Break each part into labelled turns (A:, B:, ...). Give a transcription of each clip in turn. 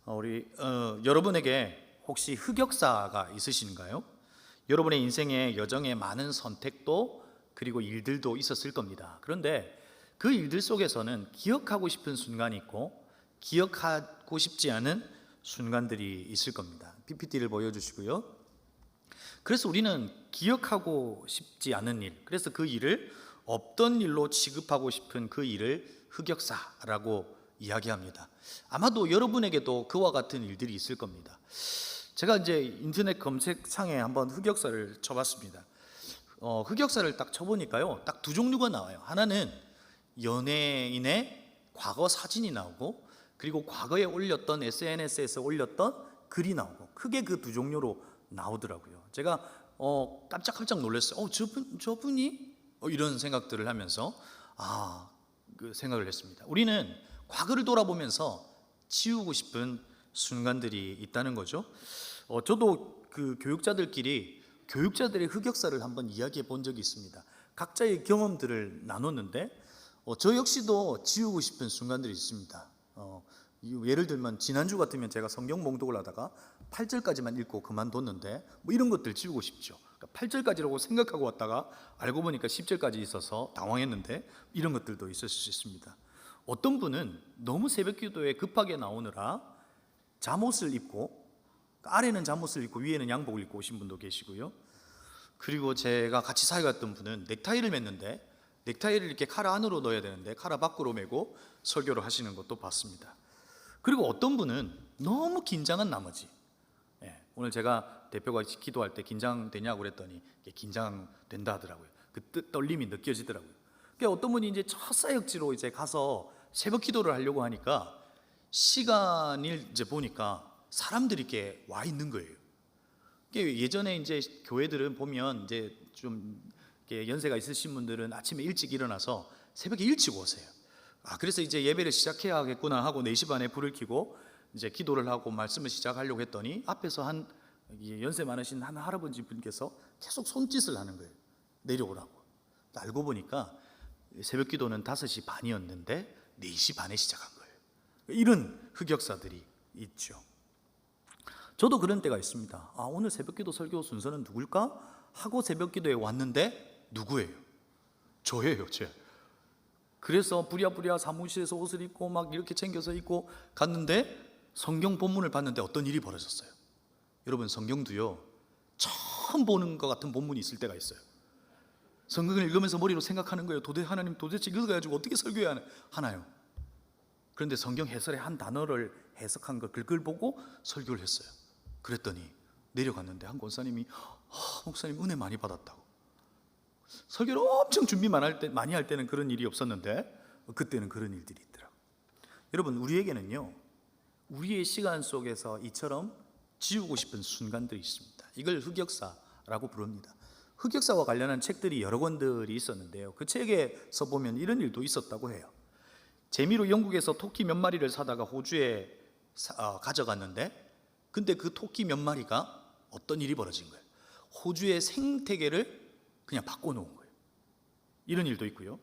A: 여러분에게 혹시 흑역사가 있으신가요? 여러분의 인생의 여정에 많은 선택도 그리고 일들도 있었을 겁니다. 그런데 그 일들 속에서는 기억하고 싶은 순간이 있고 기억하고 싶지 않은 순간들이 있을 겁니다. PPT를 보여주시고요. 그래서 우리는 기억하고 싶지 않은 일, 그래서 그 일을 없던 일로 취급하고 싶은 그 일을 흑역사라고 이야기합니다. 아마도 여러분에게도 그와 같은 일들이 있을 겁니다. 제가 이제 인터넷 검색창에 한번 흑역사를 쳐봤습니다. 흑역사를 딱 쳐보니까요, 딱 두 종류가 나와요. 하나는 연예인의 과거 사진이 나오고, 그리고 과거에 올렸던 SNS에서 올렸던 글이 나오고, 크게 그 두 종류로 나오더라고요. 제가 깜짝깜짝 놀랐어요. 저분이 이런 생각들을 하면서 그 생각을 했습니다. 우리는 과거를 돌아보면서 지우고 싶은 순간들이 있다는 거죠. 저도 그 교육자들의 흑역사를 한번 이야기해 본 적이 있습니다. 각자의 경험들을 나눴는데 저 역시도 지우고 싶은 순간들이 있습니다. 예를 들면 지난주 같으면 제가 성경 봉독을 하다가 8절까지만 읽고 그만뒀는데 이런 것들 지우고 싶죠. 8절까지라고 생각하고 왔다가 알고 보니까 10절까지 있어서 당황했는데 이런 것들도 있을 수 있습니다. 어떤 분은 너무 새벽 기도에 급하게 나오느라 잠옷을 입고, 아래는 잠옷을 입고 위에는 양복을 입고 오신 분도 계시고요. 그리고 제가 같이 사회 갔던 분은 넥타이를 맸는데 넥타이를 이렇게 카라 안으로 넣어야 되는데 카라 밖으로 메고 설교를 하시는 것도 봤습니다. 그리고 어떤 분은 너무 긴장한 나머지, 오늘 제가 대표가 기도할 때 긴장되냐고 그랬더니 긴장된다 하더라고요. 그 떨림이 느껴지더라고요. 그러니까 어떤 분이 이제 첫 사역지로 이제 가서 새벽 기도를 하려고 하니까 시간을 이제 보니까 사람들이 이렇게 와 있는 거예요. 예전에 이제 교회들은 보면 이제 좀 연세가 있으신 분들은 아침에 일찍 일어나서 새벽에 일찍 오세요. 그래서 이제 예배를 시작해야 하겠구나 하고 4시 반에 불을 켜고 이제 기도를 하고 말씀을 시작하려고 했더니 앞에서 한 연세 많으신 한 할아버지 분께서 계속 손짓을 하는 거예요. 내려오라고. 알고 보니까 새벽 기도는 5시 반이었는데 4시 반에 시작한 거예요. 이런 흑역사들이 있죠. 저도 그런 때가 있습니다. 오늘 새벽 기도 설교 순서는 누굴까? 하고 새벽 기도에 왔는데 누구예요? 저예요, 제. 그래서 부랴부랴 사무실에서 옷을 입고 막 이렇게 챙겨서 입고 갔는데 성경 본문을 봤는데 어떤 일이 벌어졌어요. 여러분, 성경도요, 처음 보는 것 같은 본문이 있을 때가 있어요. 성경을 읽으면서 머리로 생각하는 거예요. 하나님 도대체 이거 가지고 어떻게 설교해야 하나요? 그런데 성경 해설의 한 단어를 해석한 걸 글을 보고 설교를 했어요. 그랬더니 내려갔는데 한 권사님이 목사님 은혜 많이 받았다고. 설교를 엄청 준비 많이 할 때는 그런 일이 없었는데 그때는 그런 일들이 있더라고요. 여러분, 우리에게는요, 우리의 시간 속에서 이처럼 지우고 싶은 순간들이 있습니다. 이걸 흑역사라고 부릅니다. 흑역사와 관련한 책들이 여러 권들이 있었는데요, 그 책에서 보면 이런 일도 있었다고 해요. 재미로 영국에서 토끼 몇 마리를 사다가 호주에 가져갔는데, 근데 그 토끼 몇 마리가 어떤 일이 벌어진 거예요. 호주의 생태계를 그냥 바꿔놓은 거예요. 이런 일도 있고요.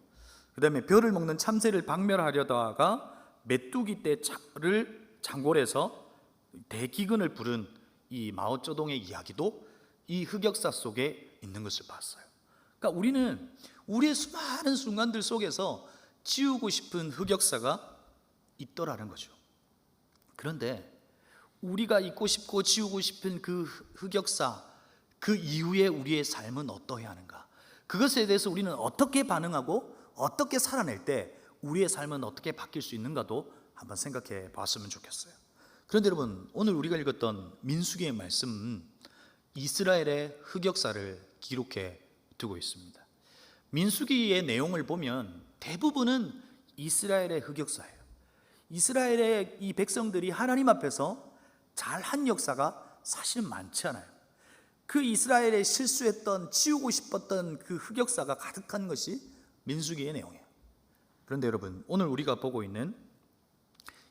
A: 그 다음에 벼를 먹는 참새를 박멸하려다가 메뚜기 떼를 창궐해서 대기근을 부른 이 마오쩌둥의 이야기도 이 흑역사 속에 있는 것을 봤어요. 그러니까 우리는 우리의 수많은 순간들 속에서 지우고 싶은 흑역사가 있더라는 거죠. 그런데 우리가 잊고 싶고 지우고 싶은 그 흑역사, 그 이후에 우리의 삶은 어떠해야 하는가? 그것에 대해서 우리는 어떻게 반응하고 어떻게 살아낼 때 우리의 삶은 어떻게 바뀔 수 있는가도 한번 생각해 봤으면 좋겠어요. 그런데 여러분, 오늘 우리가 읽었던 민수기의 말씀은 이스라엘의 흑역사를 기록해 두고 있습니다. 민수기의 내용을 보면 대부분은 이스라엘의 흑역사예요. 이스라엘의 이 백성들이 하나님 앞에서 잘한 역사가 사실은 많지 않아요. 그 이스라엘의 실수했던, 지우고 싶었던 그 흑역사가 가득한 것이 민수기의 내용이에요. 그런데 여러분, 오늘 우리가 보고 있는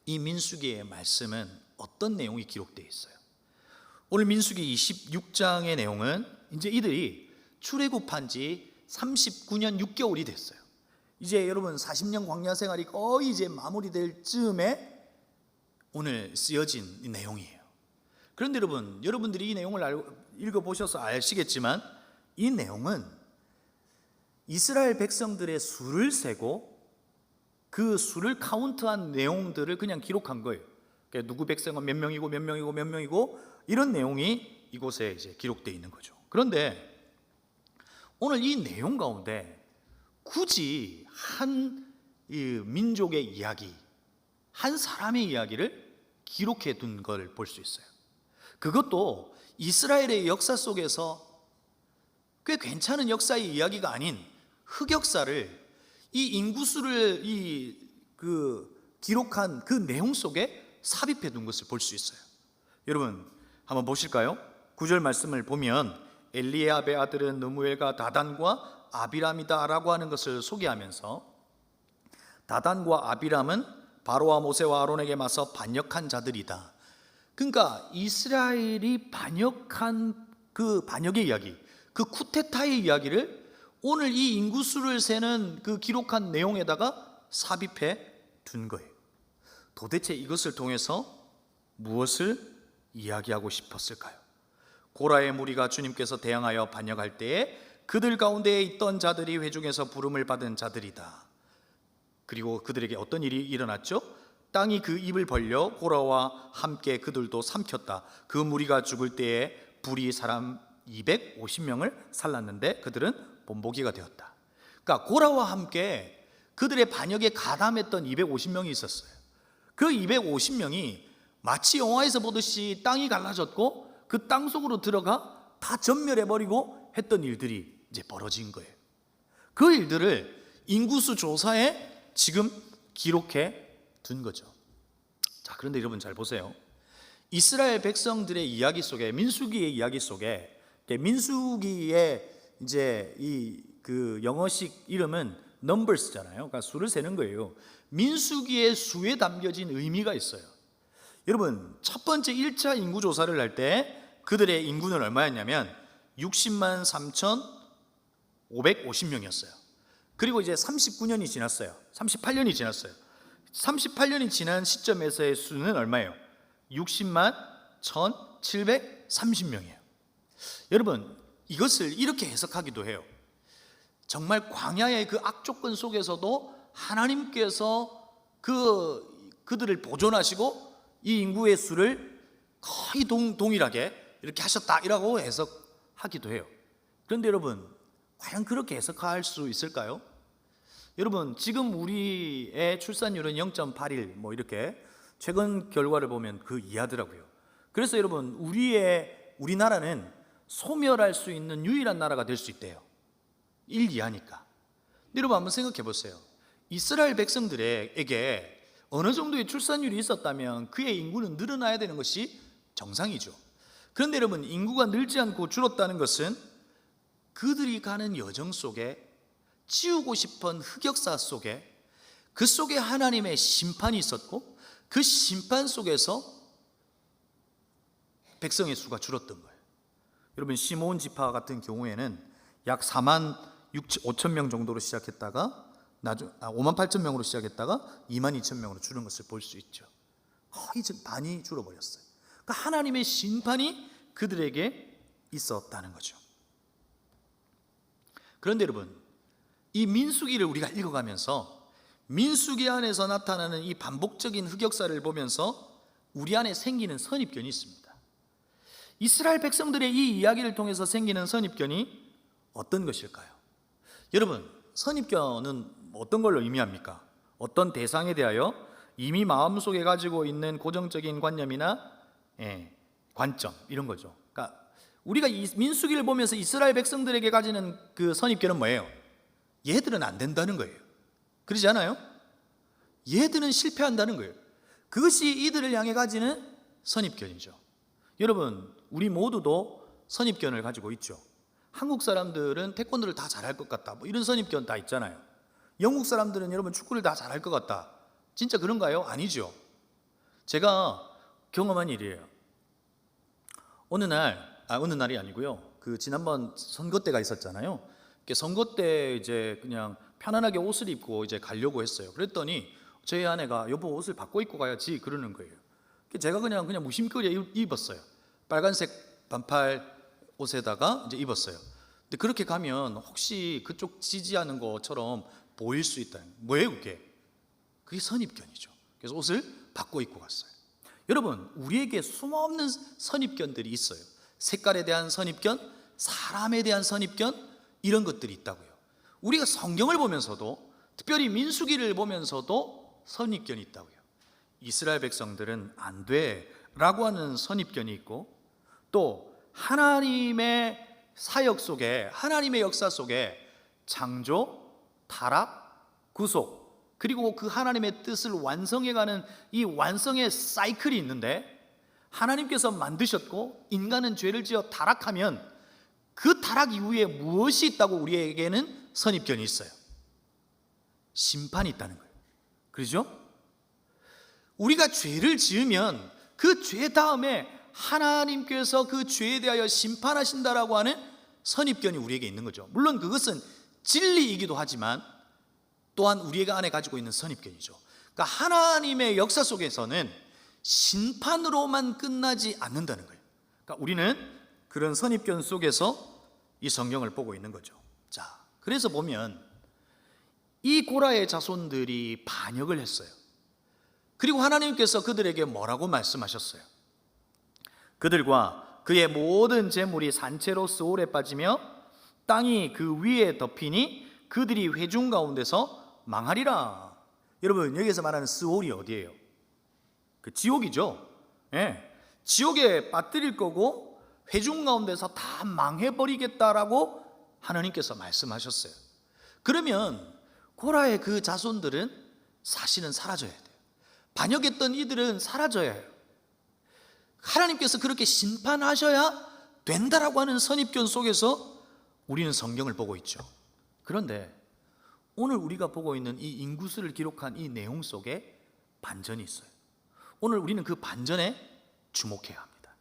A: 이 민수기의 말씀은 어떤 내용이 기록되어 있어요? 오늘 민수기 26장의 내용은 이제 이들이 출애굽한 지 39년 6개월이 됐어요. 이제 여러분 40년 광야 생활이 거의 이제 마무리될 즈음에 오늘 쓰여진 이 내용이에요. 그런데 여러분들이 이 내용을 읽어보셔서 아시겠지만 이 내용은 이스라엘 백성들의 수를 세고 그 수를 카운트한 내용들을 그냥 기록한 거예요. 그러니까 누구 백성은 몇 명이고 몇 명이고 몇 명이고 이런 내용이 이곳에 이제 기록되어 있는 거죠. 그런데 오늘 이 내용 가운데 굳이 한 민족의 이야기, 한 사람의 이야기를 기록해 둔 걸 볼 수 있어요. 그것도 이스라엘의 역사 속에서 꽤 괜찮은 역사의 이야기가 아닌 흑역사를 이 인구수를 기록한 그 내용 속에 삽입해 둔 것을 볼 수 있어요. 여러분 한번 보실까요? 9절 말씀을 보면 엘리압의 아들은 느무엘과 다단과 아비람이다라고 하는 것을 소개하면서 다단과 아비람은 바로와 모세와 아론에게 맞서 반역한 자들이다. 그러니까 이스라엘이 반역한 그 반역의 이야기, 그 쿠데타의 이야기를 오늘 이 인구수를 세는 그 기록한 내용에다가 삽입해 둔 거예요. 도대체 이것을 통해서 무엇을 이야기하고 싶었을까요? 고라의 무리가 주님께서 대항하여 반역할 때에 그들 가운데에 있던 자들이 회중에서 부름을 받은 자들이다. 그리고 그들에게 어떤 일이 일어났죠? 땅이 그 입을 벌려 고라와 함께 그들도 삼켰다. 그 무리가 죽을 때에 불이 사람 250명을 살랐는데 그들은 본보기가 되었다. 그러니까 고라와 함께 그들의 반역에 가담했던 250명이 있었어요. 그 250명이 마치 영화에서 보듯이 땅이 갈라졌고 그 땅 속으로 들어가 다 전멸해버리고 했던 일들이 이제 벌어진 거예요. 그 일들을 인구수 조사에 지금 기록해 둔 거죠. 자, 그런데 여러분 잘 보세요. 이스라엘 백성들의 이야기 속에, 민수기의 이야기 속에, 민수기의 이제 그 영어식 이름은 넘버스잖아요. 그러니까 수를 세는 거예요. 민수기의 수에 담겨진 의미가 있어요. 여러분, 첫 번째 1차 인구 조사를 할 때 그들의 인구는 얼마였냐면 60만 3,550명이었어요. 그리고 이제 39년이 지났어요. 38년이 지났어요. 38년이 지난 시점에서의 수는 얼마예요? 60만 1,730명이에요. 여러분, 이것을 이렇게 해석하기도 해요. 정말 광야의 그 악조건 속에서도 하나님께서 그들을 보존하시고 이 인구의 수를 거의 동일하게 이렇게 하셨다라고 해석하기도 해요. 그런데 여러분, 과연 그렇게 해석할 수 있을까요? 여러분, 지금 우리의 출산율은 0.81 뭐 이렇게 최근 결과를 보면 그 이하더라고요. 그래서 여러분, 우리나라는 소멸할 수 있는 유일한 나라가 될 수 있대요. 1 이하니까. 여러분 한번 생각해 보세요. 이스라엘 백성들에게 어느 정도의 출산율이 있었다면 그의 인구는 늘어나야 되는 것이 정상이죠. 그런데 여러분, 인구가 늘지 않고 줄었다는 것은 그들이 가는 여정 속에, 지우고 싶은 흑역사 속에, 그 속에 하나님의 심판이 있었고 그 심판 속에서 백성의 수가 줄었던 거예요. 여러분, 시므온 지파 같은 경우에는 약 4만 5천 명 정도로 시작했다가 5만 8천 명으로 시작했다가 2만 2천 명으로 줄은 것을 볼 수 있죠. 거의 반이 줄어버렸어요. 그러니까 하나님의 심판이 그들에게 있었다는 거죠. 그런데 여러분, 이 민수기를 우리가 읽어가면서 민수기 안에서 나타나는 이 반복적인 흑역사를 보면서 우리 안에 생기는 선입견이 있습니다. 이스라엘 백성들의 이 이야기를 통해서 생기는 선입견이 어떤 것일까요? 여러분, 선입견은 어떤 걸로 의미합니까? 어떤 대상에 대하여 이미 마음속에 가지고 있는 고정적인 관념이나 관점, 이런 거죠. 그러니까 우리가 이 민수기를 보면서 이스라엘 백성들에게 가지는 그 선입견은 뭐예요? 얘들은 안 된다는 거예요. 그러지 않아요? 얘들은 실패한다는 거예요. 그것이 이들을 향해 가지는 선입견이죠. 여러분, 우리 모두도 선입견을 가지고 있죠. 한국 사람들은 태권도를 다 잘할 것 같다, 뭐 이런 선입견 다 있잖아요. 영국 사람들은 여러분 축구를 다 잘할 것 같다. 진짜 그런가요? 아니죠. 제가 경험한 일이에요. 어느 날이 아니고요. 그 지난번 선거 때가 있었잖아요. 선거 때 이제 그냥 편안하게 옷을 입고 이제 가려고 했어요. 그랬더니 저희 아내가 여보 옷을 바꿔 입고 가야지 그러는 거예요. 제가 그냥 무심거리에 입었어요. 빨간색 반팔 옷에다가 이제 입었어요. 근데 그렇게 가면 혹시 그쪽 지지하는 것처럼 보일 수 있다. 뭐예요 그게? 그게 선입견이죠. 그래서 옷을 바꿔 입고 갔어요. 여러분, 우리에게 숨어없는 선입견들이 있어요. 색깔에 대한 선입견, 사람에 대한 선입견, 이런 것들이 있다고요. 우리가 성경을 보면서도, 특별히 민수기를 보면서도 선입견이 있다고요. 이스라엘 백성들은 안 돼라고 하는 선입견이 있고, 또 하나님의 사역 속에, 하나님의 역사 속에 창조, 타락, 구속, 그리고 그 하나님의 뜻을 완성해가는 이 완성의 사이클이 있는데, 하나님께서 만드셨고 인간은 죄를 지어 타락하면 그 타락 이후에 무엇이 있다고 우리에게는 선입견이 있어요? 심판이 있다는 거예요. 그렇죠? 우리가 죄를 지으면 그 죄 다음에 하나님께서 그 죄에 대하여 심판하신다라고 하는 선입견이 우리에게 있는 거죠. 물론 그것은 진리이기도 하지만 또한 우리가 안에 가지고 있는 선입견이죠. 그러니까 하나님의 역사 속에서는 심판으로만 끝나지 않는다는 거예요. 그러니까 우리는 그런 선입견 속에서 이 성경을 보고 있는 거죠. 자, 그래서 보면 이 고라의 자손들이 반역을 했어요. 그리고 하나님께서 그들에게 뭐라고 말씀하셨어요? 그들과 그의 모든 재물이 산채로 스올에 빠지며 땅이 그 위에 덮이니 그들이 회중 가운데서 망하리라. 여러분, 여기서 말하는 스올이 어디예요? 그 지옥이죠. 예. 지옥에 빠뜨릴 거고 회중 가운데서 다 망해버리겠다라고 하나님께서 말씀하셨어요. 그러면 고라의 그 자손들은 사실은 사라져야 돼요. 반역했던 이들은 사라져야 해요. 하나님께서 그렇게 심판하셔야 된다라고 하는 선입견 속에서 우리는 성경을 보고 있죠. 그런데 오늘 우리가 보고 있는 이 인구수를 기록한 이 내용 속에 반전이 있어요. 오늘 우리는 그 반전에 주목해야 합니다.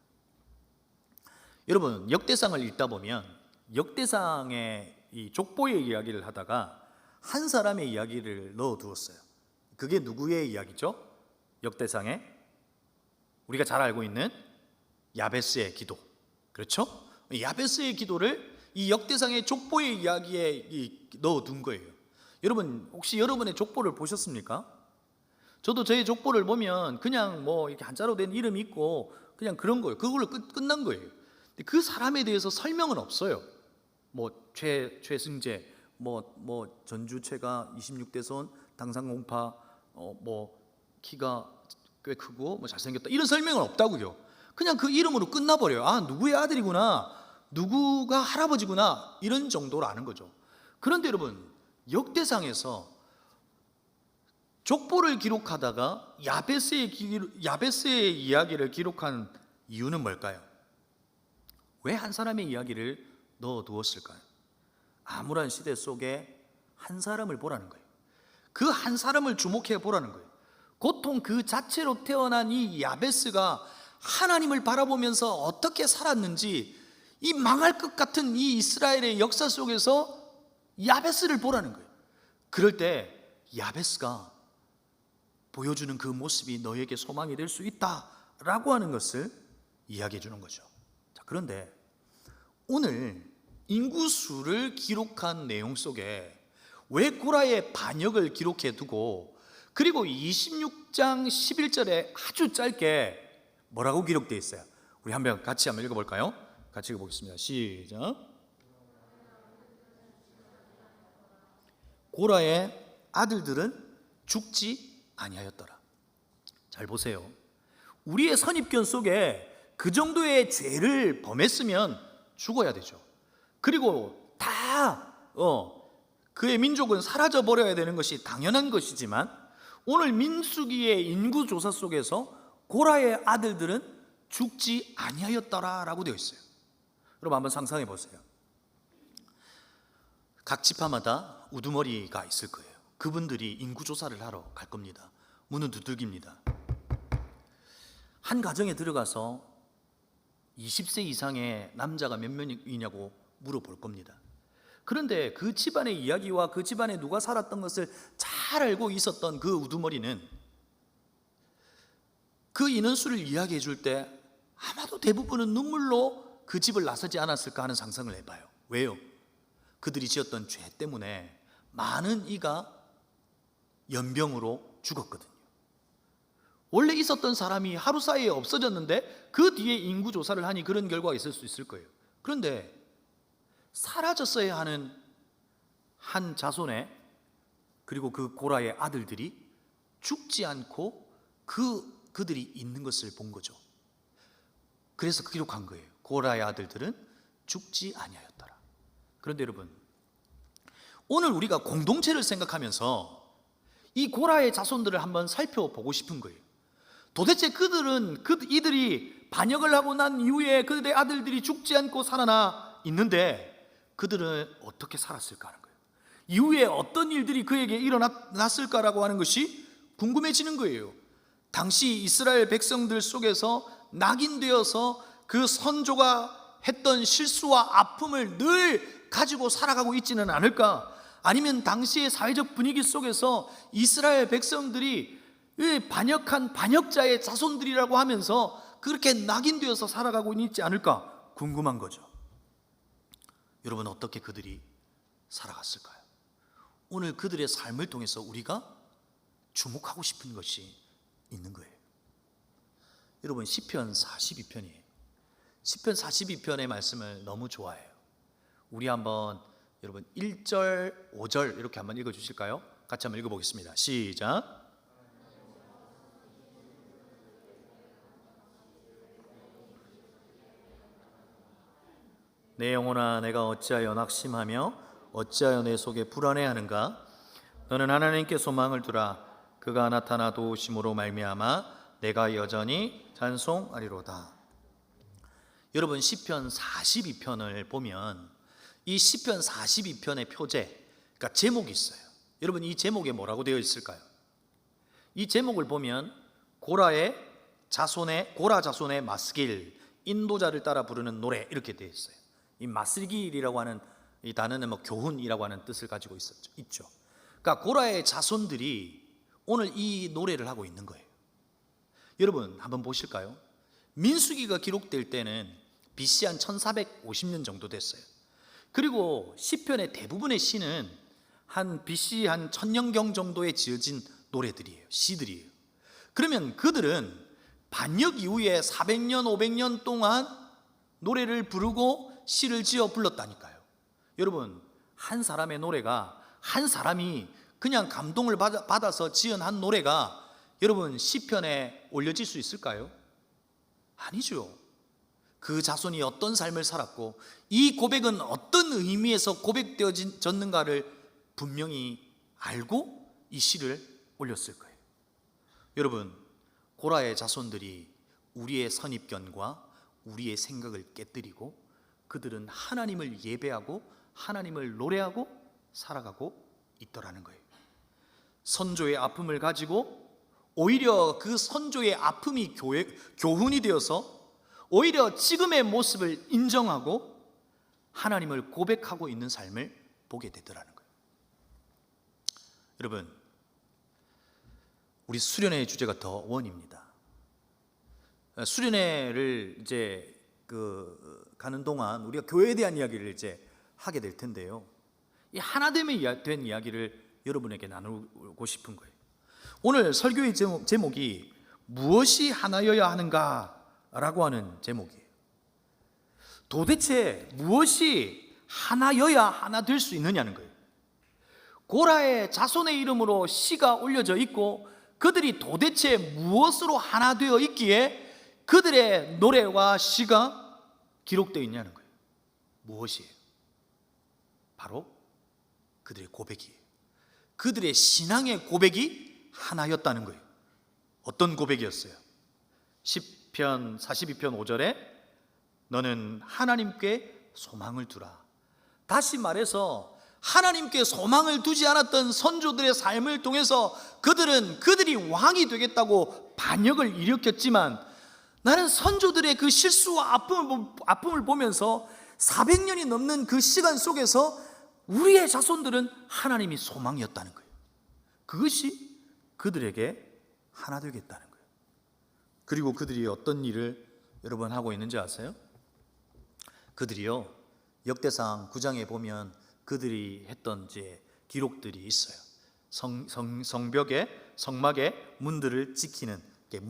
A: 여러분, 역대상을 읽다 보면 역대상의 이 족보의 이야기를 하다가 한 사람의 이야기를 넣어두었어요. 그게 누구의 이야기죠? 역대상에 우리가 잘 알고 있는 야베스의 기도. 그렇죠? 야베스의 기도를 이 역대상의 족보의 이야기에 넣어둔 거예요. 여러분, 혹시 여러분의 족보를 보셨습니까? 저도 저의 족보를 보면 그냥 뭐 이렇게 한자로 된 이름이 있고 그냥 그런 거예요. 그걸로 끝난 거예요. 근데 그 사람에 대해서 설명은 없어요. 뭐 최승재, 뭐 전주채가 26대 손, 당상공파, 뭐 키가 꽤 크고 뭐 잘생겼다, 이런 설명은 없다고요. 그냥 그 이름으로 끝나버려요. 아, 누구의 아들이구나, 누구가 할아버지구나, 이런 정도로 아는 거죠. 그런데 여러분, 역대상에서 족보를 기록하다가 야베스의 이야기를 기록한 이유는 뭘까요? 왜 한 사람의 이야기를 넣어두었을까요? 암울한 시대 속에 한 사람을 보라는 거예요. 그 한 사람을 주목해 보라는 거예요. 고통 그 자체로 태어난 이 야베스가 하나님을 바라보면서 어떻게 살았는지, 이 망할 것 같은 이 이스라엘의 역사 속에서 야베스를 보라는 거예요. 그럴 때 야베스가 보여주는 그 모습이 너에게 소망이 될 수 있다라고 하는 것을 이야기해 주는 거죠. 자, 그런데 오늘 인구수를 기록한 내용 속에 왜 고라의 반역을 기록해 두고, 그리고 26장 11절에 아주 짧게 뭐라고 기록되어 있어요? 우리 같이 한번 읽어볼까요? 같이 읽어보겠습니다. 시작. 고라의 아들들은 죽지 아니하였더라. 잘 보세요. 우리의 선입견 속에 그 정도의 죄를 범했으면 죽어야 되죠. 그리고 다 그의 민족은 사라져 버려야 되는 것이 당연한 것이지만, 오늘 민수기의 인구조사 속에서 고라의 아들들은 죽지 아니하였더라라고 되어 있어요. 여러분, 한번 상상해 보세요. 각 지파마다 우두머리가 있을 거예요. 그분들이 인구조사를 하러 갈 겁니다. 문은 두들깁니다. 한 가정에 들어가서 20세 이상의 남자가 몇 명이냐고 물어볼 겁니다. 그런데 그 집안의 이야기와 그 집안에 누가 살았던 것을 잘 알고 있었던 그 우두머리는 그 인원수를 이야기해 줄 때 아마도 대부분은 눈물로 그 집을 나서지 않았을까 하는 상상을 해봐요. 왜요? 그들이 지었던 죄 때문에 많은 이가 연병으로 죽었거든요. 원래 있었던 사람이 하루 사이에 없어졌는데 그 뒤에 인구 조사를 하니 그런 결과가 있을 수 있을 거예요. 그런데 사라졌어야 하는 한 자손의, 그리고 그 고라의 아들들이 죽지 않고 그들이 있는 것을 본 거죠. 그래서 기록한 거예요. 고라의 아들들은 죽지 아니하였더라. 그런데 여러분, 오늘 우리가 공동체를 생각하면서 이 고라의 자손들을 한번 살펴보고 싶은 거예요. 도대체 이들이 반역을 하고 난 이후에 그들의 아들들이 죽지 않고 살아나 있는데 그들은 어떻게 살았을까 하는 거예요. 이후에 어떤 일들이 그에게 일어났을까라고 하는 것이 궁금해지는 거예요. 당시 이스라엘 백성들 속에서 낙인되어서 그 선조가 했던 실수와 아픔을 늘 가지고 살아가고 있지는 않을까? 아니면 당시의 사회적 분위기 속에서 이스라엘 백성들이 반역한 반역자의 자손들이라고 하면서 그렇게 낙인되어서 살아가고 있지 않을까 궁금한 거죠. 여러분, 어떻게 그들이 살아갔을까요? 오늘 그들의 삶을 통해서 우리가 주목하고 싶은 것이 있는 거예요. 여러분, 시편 42편이에요. 시편 42편의 말씀을 너무 좋아해요. 우리 한번 여러분 1절, 5절 이렇게 한번 읽어주실까요? 같이 한번 읽어보겠습니다. 시작. 내 영혼아, 내가 어찌하여 낙심하며 어찌하여 내 속에 불안해하는가? 너는 하나님께 소망을 두라. 그가 나타나 도우심으로 말미암아 내가 여전히 찬송하리로다. 여러분, 시편 42편을 보면 이 시편 42편의 표제, 그러니까 제목이 있어요. 여러분, 이 제목에 뭐라고 되어 있을까요? 이 제목을 보면 고라 자손의 마스길, 인도자를 따라 부르는 노래, 이렇게 되어 있어요. 이 마스길이라고 하는 이 단어는 교훈이라고 하는 뜻을 가지고 있죠. 그러니까 고라의 자손들이 오늘 이 노래를 하고 있는 거예요. 여러분, 한번 보실까요? 민수기가 기록될 때는 BC 한 1450년 정도 됐어요. 그리고 시편의 대부분의 시는 한 BC 한 1000년경 정도에 지어진 노래들이에요. 시들이에요. 그러면 그들은 반역 이후에 400년, 500년 동안 노래를 부르고 시를 지어 불렀다니까요. 여러분, 한 사람의 노래가, 한 사람이 그냥 감동을 받아서 지은 한 노래가 여러분 시편에 올려질 수 있을까요? 아니죠. 그 자손이 어떤 삶을 살았고 이 고백은 어떤 의미에서 고백되어졌는가를 분명히 알고 이 시를 올렸을 거예요. 여러분, 고라의 자손들이 우리의 선입견과 우리의 생각을 깨뜨리고 그들은 하나님을 예배하고 하나님을 노래하고 살아가고 있더라는 거예요. 선조의 아픔을 가지고 오히려 그 선조의 아픔이 교훈이 되어서 오히려 지금의 모습을 인정하고 하나님을 고백하고 있는 삶을 보게 되더라는 거예요. 여러분, 우리 수련회의 주제가 더 원입니다. 수련회를 이제 가는 동안 우리가 교회에 대한 이야기를 이제 하게 될 텐데요. 이 하나됨에 된 이야기를 여러분에게 나누고 싶은 거예요. 오늘 설교의 제목이 무엇이 하나여야 하는가라고 하는 제목이에요. 도대체 무엇이 하나여야 하나 될 수 있느냐는 거예요. 고라의 자손의 이름으로 시가 올려져 있고 그들이 도대체 무엇으로 하나 되어 있기에 그들의 노래와 시가 기록되어 있냐는 거예요. 무엇이에요? 바로 그들의 고백이에요. 그들의 신앙의 고백이 하나였다는 거예요. 어떤 고백이었어요? 시편 42편 5절에 너는 하나님께 소망을 두라. 다시 말해서 하나님께 소망을 두지 않았던 선조들의 삶을 통해서 그들이 왕이 되겠다고 반역을 일으켰지만 나는 선조들의 그 실수와 아픔을 보면서 400년이 넘는 그 시간 속에서 우리의 자손들은 하나님이 소망이었다는 거예요. 그것이 그들에게 하나 되겠다는 거예요. 그리고 그들이 어떤 일을 여러분 하고 있는지 아세요? 그들이요, 역대상 9장에 보면 그들이 했던 이제 기록들이 있어요. 성벽에, 성막의 문들을 지키는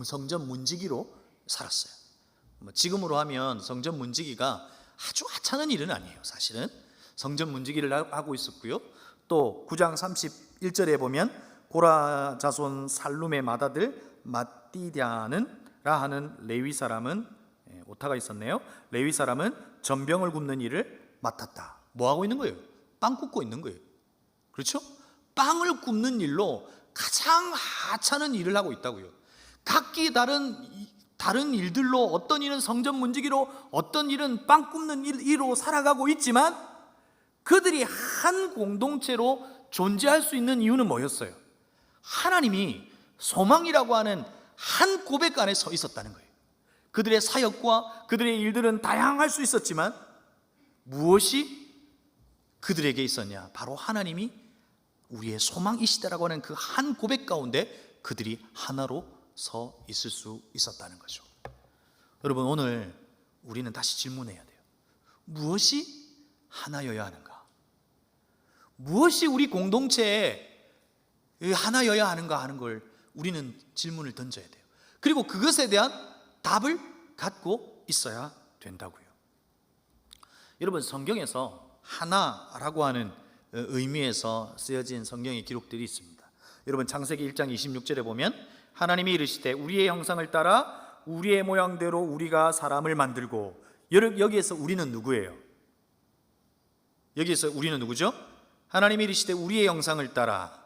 A: 성전 문지기로 살았어요. 지금으로 하면 성전 문지기가 아주 하찮은 일은 아니에요. 사실은 성전 문지기를 하고 있었고요. 또 9장 31절에 보면 고라 자손 살룸의 맏아들 마띠디아는 라 하는 레위 사람은, 오타가 있었네요. 레위 사람은 전병을 굽는 일을 맡았다. 뭐 하고 있는 거예요? 빵 굽고 있는 거예요. 그렇죠? 빵을 굽는 일로 가장 하찮은 일을 하고 있다고요. 각기 다른 일들로, 어떤 일은 성전 문지기로, 어떤 일은 빵 굽는 일로 살아가고 있지만 그들이 한 공동체로 존재할 수 있는 이유는 뭐였어요? 하나님이 소망이라고 하는 한 고백 안에 서 있었다는 거예요. 그들의 사역과 그들의 일들은 다양할 수 있었지만 무엇이 그들에게 있었냐? 바로 하나님이 우리의 소망이시다라고 하는 그 한 고백 가운데 그들이 하나로 서 있을 수 있었다는 거죠. 여러분, 오늘 우리는 다시 질문해야 돼요. 무엇이 하나여야 하는가? 무엇이 우리 공동체에 하나여야 하는가 하는 걸 우리는 질문을 던져야 돼요. 그리고 그것에 대한 답을 갖고 있어야 된다고요. 여러분, 성경에서 하나라고 하는 의미에서 쓰여진 성경의 기록들이 있습니다. 여러분, 창세기 1장 26절에 보면 하나님이 이르시되 우리의 형상을 따라 우리의 모양대로 우리가 사람을 만들고, 여기에서 우리는 누구예요? 여기에서 우리는 누구죠? 하나님이 이르시되 우리의 형상을 따라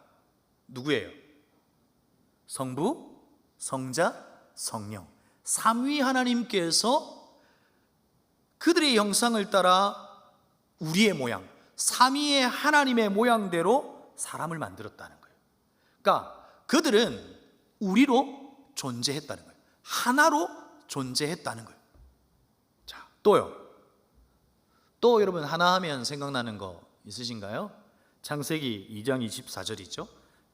A: 누구예요? 성부, 성자, 성령, 삼위 하나님께서 그들의 형상을 따라 우리의 모양, 삼위의 하나님의 모양대로 사람을 만들었다는 거예요. 그러니까 그들은 우리로 존재했다는 거예요. 하나로 존재했다는 거예요. 자, 또요. 또 여러분, 하나 하면 생각나는 거 있으신가요? 창세기 2장 24절이죠.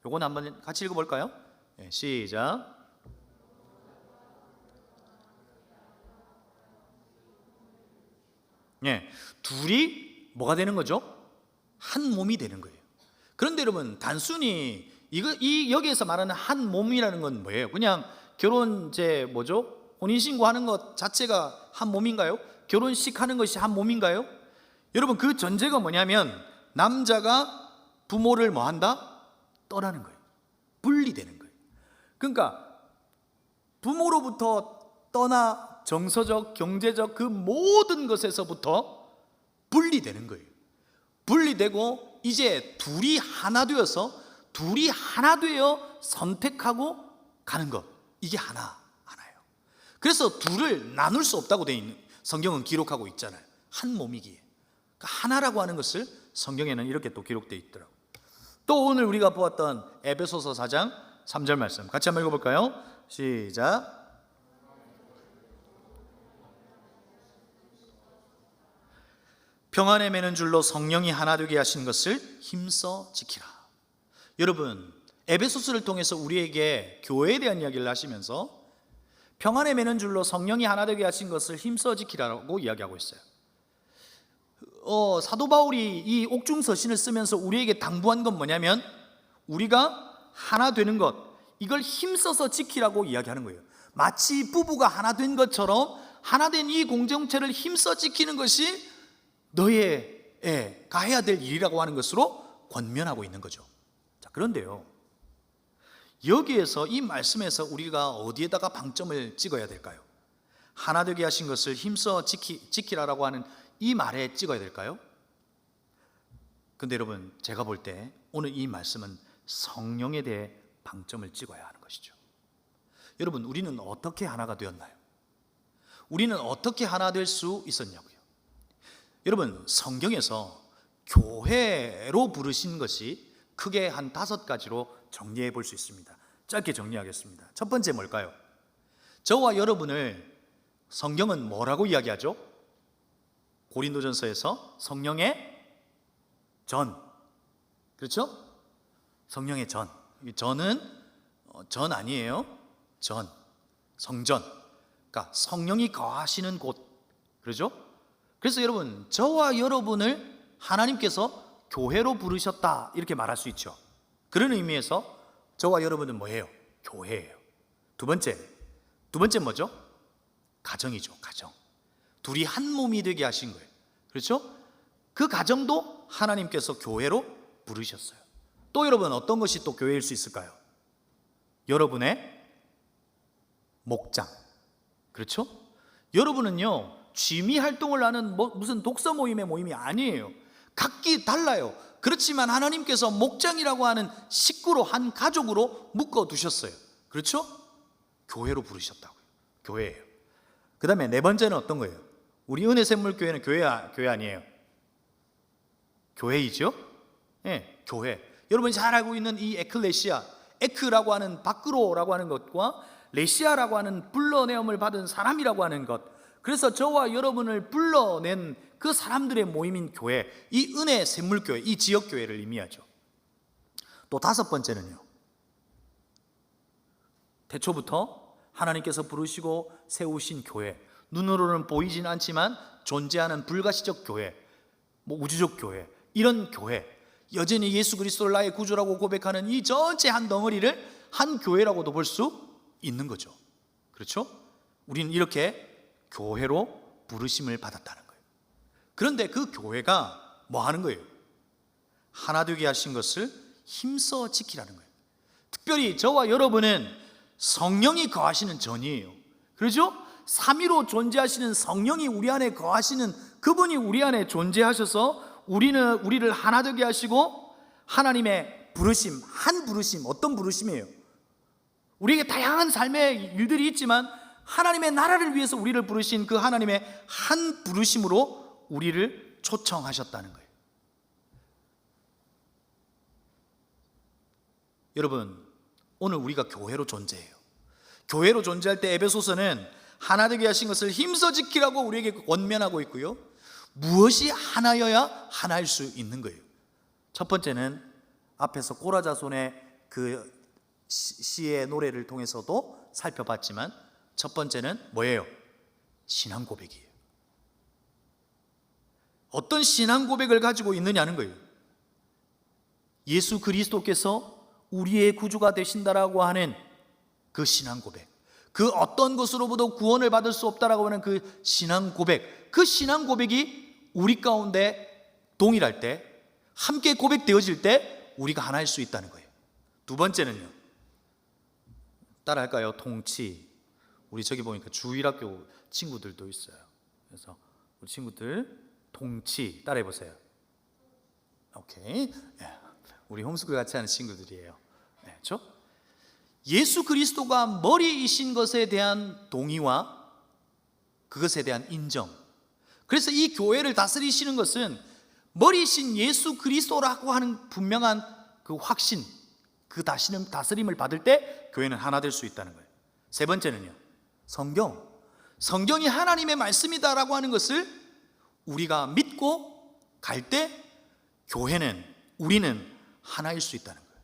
A: 요건 한번 같이 읽어볼까요? 네, 시작. 네, 둘이 뭐가 되는 거죠? 한 몸이 되는 거예요. 그런데 여러분, 단순히 여기에서 말하는 한 몸이라는 건 뭐예요? 그냥 결혼 혼인신고하는 것 자체가 한 몸인가요? 결혼식 하는 것이 한 몸인가요? 여러분, 그 전제가 뭐냐면 남자가 부모를 뭐 한다? 떠나는 거예요. 분리되는 거예요. 그러니까 부모로부터 떠나 정서적, 경제적 그 모든 것에서부터 분리되는 거예요. 분리되고 이제 둘이 하나 되어 선택하고 가는 것, 이게 하나예요. 그래서 둘을 나눌 수 없다고 되어 있는 성경은 기록하고 있잖아요. 한 몸이기에. 그러니까 하나라고 하는 것을 성경에는 이렇게 또 기록되어 있더라고요. 또 오늘 우리가 보았던 에베소서 4장 3절 말씀 같이 한번 읽어볼까요? 시작. 평안에 매는 줄로 성령이 하나 되게 하신 것을 힘써 지키라. 여러분, 에베소서를 통해서 우리에게 교회에 대한 이야기를 하시면서 평안에 매는 줄로 성령이 하나 되게 하신 것을 힘써 지키라고 이야기하고 있어요. 사도 바울이 이 옥중서신을 쓰면서 우리에게 당부한 건 뭐냐면 우리가 하나 되는 것, 이걸 힘써서 지키라고 이야기하는 거예요. 마치 부부가 하나 된 것처럼 하나 된 이 공동체를 힘써 지키는 것이 너희가 해야 될 일이라고 하는 것으로 권면하고 있는 거죠. 자, 그런데요, 여기에서 이 말씀에서 우리가 어디에다가 방점을 찍어야 될까요? 하나 되게 하신 것을 힘써 지키라라고 하는 이 말에 찍어야 될까요? 근데 여러분, 제가 볼 때 오늘 이 말씀은 성령에 대해 방점을 찍어야 하는 것이죠. 여러분, 우리는 어떻게 하나가 되었나요? 우리는 어떻게 하나 될 수 있었냐고요? 여러분, 성경에서 교회로 부르신 것이 크게 한 5가지로 정리해 볼 수 있습니다. 짧게 정리하겠습니다. 첫 번째 뭘까요? 저와 여러분을 성경은 뭐라고 이야기하죠? 고린도전서에서 성령의 전, 그렇죠? 성령의 전. 전은 전 아니에요. 전. 성전, 그러니까 성령이 거하시는 곳, 그러죠? 그래서 여러분, 저와 여러분을 하나님께서 교회로 부르셨다 이렇게 말할 수 있죠. 그런 의미에서 저와 여러분은 뭐예요? 교회예요. 두 번째 뭐죠? 가정이죠. 가정. 둘이 한 몸이 되게 하신 거예요. 그렇죠? 그 가정도 하나님께서 교회로 부르셨어요. 또 여러분, 어떤 것이 또 교회일 수 있을까요? 여러분의 목장. 그렇죠? 여러분은요, 취미 활동을 하는 무슨 독서 모임이 아니에요. 각기 달라요. 그렇지만 하나님께서 목장이라고 하는 식구로, 한 가족으로 묶어 두셨어요. 그렇죠? 교회로 부르셨다고요. 교회예요. 그 다음에 네 번째는 어떤 거예요? 우리 은혜샘물교회는 교회 아니에요. 교회이죠? 네, 교회. 여러분이 잘 알고 있는 이 에클레시아, 에크라고 하는 밖으로라고 하는 것과 레시아라고 하는 불러내음을 받은 사람이라고 하는 것, 그래서 저와 여러분을 불러낸 그 사람들의 모임인 교회, 이 은혜 샘물교회, 이 지역교회를 의미하죠. 또 다섯 번째는요, 태초부터 하나님께서 부르시고 세우신 교회, 눈으로는 보이진 않지만 존재하는 불가시적 교회, 우주적 교회, 이런 교회, 여전히 예수 그리스도를 나의 구주라고 고백하는 이 전체 한 덩어리를 한 교회라고도 볼 수 있는 거죠. 그렇죠? 우리는 이렇게 교회로 부르심을 받았다는 거예요. 그런데 그 교회가 뭐 하는 거예요? 하나 되게 하신 것을 힘써 지키라는 거예요. 특별히 저와 여러분은 성령이 거하시는 전이에요. 그렇죠? 삼위로 존재하시는 성령이 우리 안에 거하시는 그분이 우리 안에 존재하셔서 우리를 하나 되게 하시고 하나님의 부르심, 한 부르심, 어떤 부르심이에요? 우리에게 다양한 삶의 일들이 있지만 하나님의 나라를 위해서 우리를 부르신 그 하나님의 한 부르심으로 우리를 초청하셨다는 거예요. 여러분, 오늘 우리가 교회로 존재해요. 교회로 존재할 때 에베소서는 하나 되게 하신 것을 힘써 지키라고 우리에게 권면하고 있고요, 무엇이 하나여야 하나일 수 있는 거예요. 첫 번째는 앞에서 고라자손의 그 시의 노래를 통해서도 살펴봤지만 첫 번째는 뭐예요? 신앙 고백이에요. 어떤 신앙 고백을 가지고 있느냐는 거예요. 예수 그리스도께서 우리의 구주가 되신다라고 하는 그 신앙 고백, 그 어떤 것으로부터 구원을 받을 수 없다라고 하는 그 신앙 고백, 그 신앙 고백이 우리 가운데 동일할 때, 함께 고백되어질 때 우리가 하나일 수 있다는 거예요. 두 번째는요, 따라할까요? 통치. 우리 저기 보니까 주일학교 친구들도 있어요. 그래서 우리 친구들 통치 따라해 보세요. 오케이. 우리 홈스쿨 같이 하는 친구들이에요. 그렇죠? 예수 그리스도가 머리이신 것에 대한 동의와 그것에 대한 인정. 그래서 이 교회를 다스리시는 것은 머리이신 예수 그리스도라고 하는 분명한 그 확신, 그 다스림을 받을 때 교회는 하나 될 수 있다는 거예요. 세 번째는요, 성경이 하나님의 말씀이다라고 하는 것을 우리가 믿고 갈 때 우리는 하나일 수 있다는 거예요.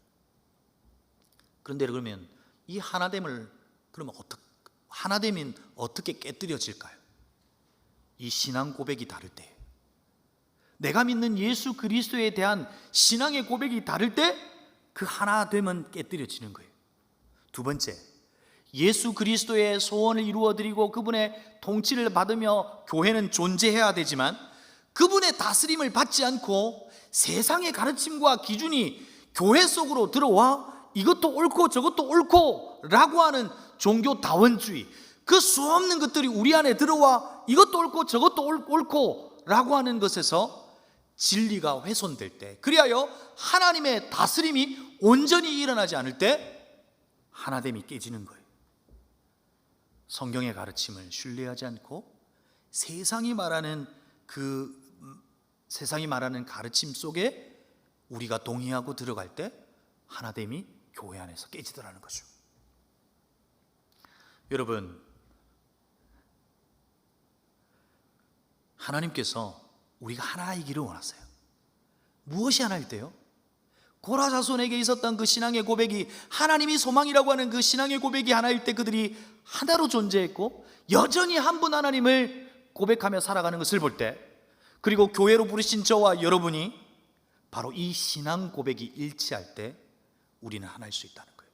A: 그런데 그러면 이 하나됨을 하나됨은 어떻게 깨뜨려질까요? 이 신앙 고백이 다를 때, 내가 믿는 예수 그리스도에 대한 신앙의 고백이 다를 때 그 하나됨은 깨뜨려지는 거예요. 두 번째, 예수 그리스도의 소원을 이루어드리고 그분의 통치를 받으며 교회는 존재해야 되지만 그분의 다스림을 받지 않고 세상의 가르침과 기준이 교회 속으로 들어와 이것도 옳고 저것도 옳고 라고 하는 종교다원주의, 그 수없는 것들이 우리 안에 들어와 이것도 옳고 저것도 옳고 라고 하는 것에서 진리가 훼손될 때, 그리하여 하나님의 다스림이 온전히 일어나지 않을 때 하나됨이 깨지는 거예요. 성경의 가르침을 신뢰하지 않고 세상이 말하는 가르침 속에 우리가 동의하고 들어갈 때 하나됨이 교회 안에서 깨지더라는 거죠. 여러분, 하나님께서 우리가 하나이기를 원하세요. 무엇이 하나일 때요? 고라자손에게 있었던 그 신앙의 고백이, 하나님이 소망이라고 하는 그 신앙의 고백이 하나일 때 그들이 하나로 존재했고 여전히 한 분 하나님을 고백하며 살아가는 것을 볼 때, 그리고 교회로 부르신 저와 여러분이 바로 이 신앙 고백이 일치할 때 우리는 하나일 수 있다는 거예요.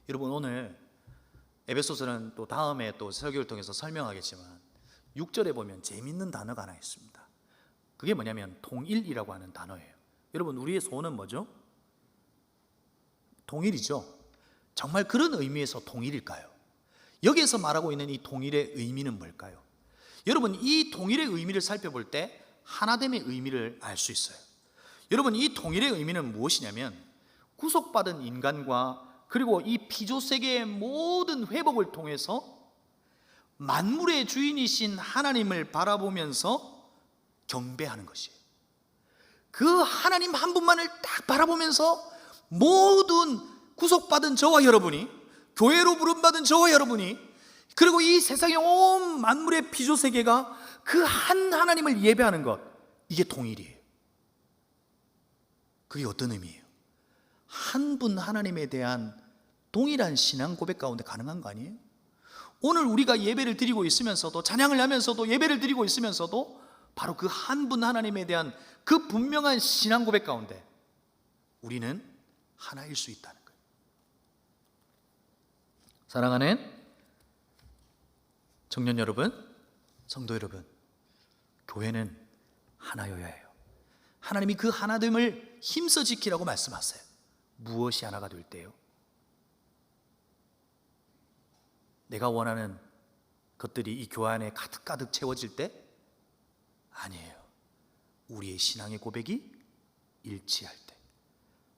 A: 여러분, 오늘 에베소서는 또 다음에 또 설교를 통해서 설명하겠지만 6절에 보면 재미있는 단어가 하나 있습니다. 그게 뭐냐면 통일이라고 하는 단어예요. 여러분, 우리의 소원은 뭐죠? 통일이죠. 정말 그런 의미에서 통일일까요? 여기에서 말하고 있는 이 통일의 의미는 뭘까요? 여러분, 이 통일의 의미를 살펴볼 때 하나됨의 의미를 알 수 있어요. 여러분, 이 통일의 의미는 무엇이냐면 구속받은 인간과 그리고 이 피조세계의 모든 회복을 통해서 만물의 주인이신 하나님을 바라보면서 경배하는 것이에요. 그 하나님 한 분만을 딱 바라보면서 모든 구속받은 저와 여러분이, 교회로 부름받은 저와 여러분이, 그리고 이 세상의 온 만물의 피조세계가 그 한 하나님을 예배하는 것, 이게 통일이에요. 그게 어떤 의미예요? 한 분 하나님에 대한 동일한 신앙 고백 가운데 가능한 거 아니에요? 오늘 우리가 예배를 드리고 있으면서도, 찬양을 하면서도, 예배를 드리고 있으면서도 바로 그 한 분 하나님에 대한 그 분명한 신앙 고백 가운데 우리는 하나일 수 있다는 거예요. 사랑하는 청년 여러분, 성도 여러분, 교회는 하나여야 해요. 하나님이 그 하나됨을 힘써 지키라고 말씀하세요. 무엇이 하나가 될 때요? 내가 원하는 것들이 이 교회 안에 가득가득 채워질 때? 아니에요. 우리의 신앙의 고백이 일치할 때,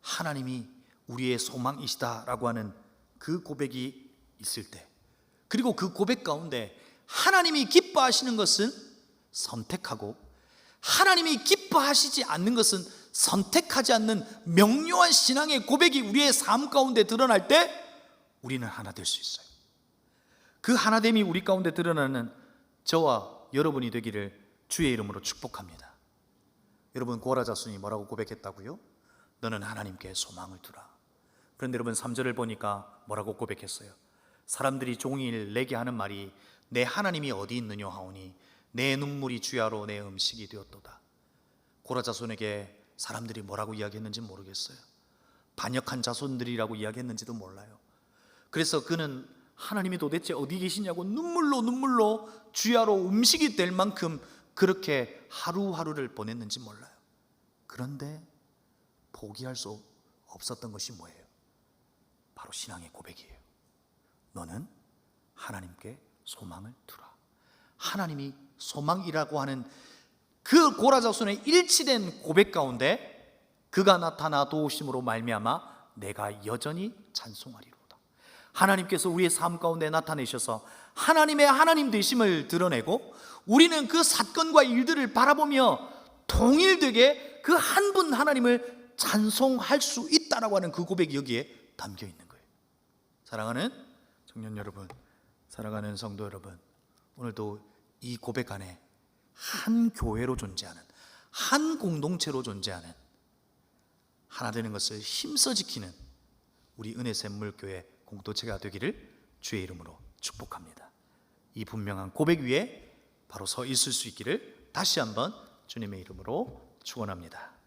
A: 하나님이 우리의 소망이시다라고 하는 그 고백이 있을 때, 그리고 그 고백 가운데 하나님이 기뻐하시는 것은 선택하고 하나님이 기뻐하시지 않는 것은 선택하지 않는 명료한 신앙의 고백이 우리의 삶 가운데 드러날 때 우리는 하나 될 수 있어요. 그 하나됨이 우리 가운데 드러나는 저와 여러분이 되기를 주의 이름으로 축복합니다. 여러분, 고라 자손이 뭐라고 고백했다고요? 너는 하나님께 소망을 두라. 그런데 여러분, 3절을 보니까 뭐라고 고백했어요? 사람들이 종일 내게 하는 말이 내 하나님이 어디 있느냐 하오니 내 눈물이 주야로 내 음식이 되었도다. 고라 자손에게 사람들이 뭐라고 이야기했는지 모르겠어요. 반역한 자손들이라고 이야기했는지도 몰라요. 그래서 그는 하나님이 도대체 어디 계시냐고 눈물로 주야로 음식이 될 만큼 그렇게 하루하루를 보냈는지 몰라요. 그런데 포기할 수 없었던 것이 뭐예요? 바로 신앙의 고백이에요. 너는 하나님께 소망을 두라. 하나님이 소망이라고 하는 그 고라 자손의 일치된 고백 가운데 그가 나타나 도우심으로 말미암아 내가 여전히 찬송하리로다. 하나님께서 우리의 삶 가운데 나타내셔서 하나님의 하나님 되심을 드러내고 우리는 그 사건과 일들을 바라보며 통일되게 그 한 분 하나님을 찬송할 수 있다라고 하는 그 고백이 여기에 담겨 있는 거예요. 사랑하는 청년 여러분, 사랑하는 성도 여러분, 오늘도 이 고백 안에 한 교회로 존재하는, 한 공동체로 존재하는, 하나 되는 것을 힘써 지키는 우리 은혜샘물교회 공동체가 되기를 주의 이름으로 축복합니다. 이 분명한 고백 위에 바로 서 있을 수 있기를 다시 한번 주님의 이름으로 축원합니다.